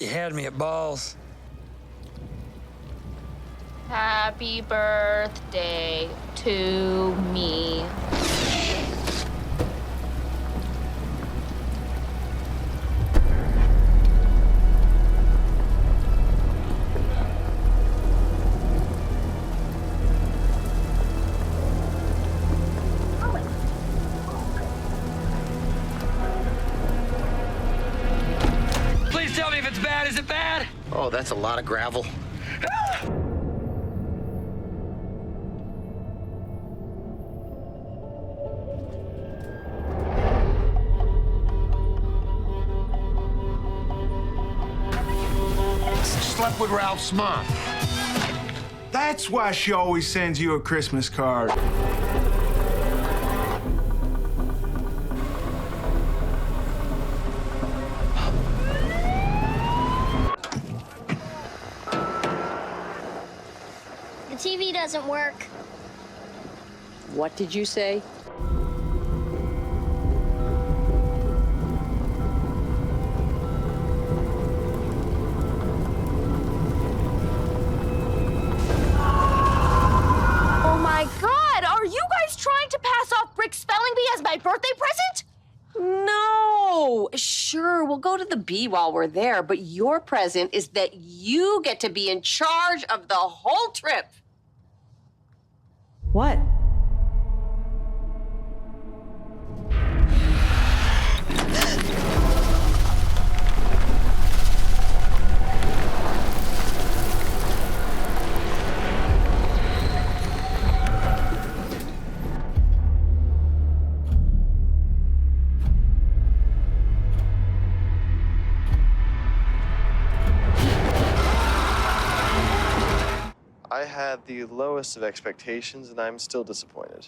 You had me at balls. Happy birthday to me. Please tell me if it's bad. Is it bad? Oh, that's a lot of gravel. Slept with Ralph's mom. That's why she always sends you a Christmas card. The TV doesn't work. What did you say? Oh my God, are you guys trying to pass off Brick Spelling Bee as my birthday present? No. Sure, we'll go to the bee while we're there, but your present is that you get to be in charge of the whole trip. What? I had the lowest of expectations, and I'm still disappointed.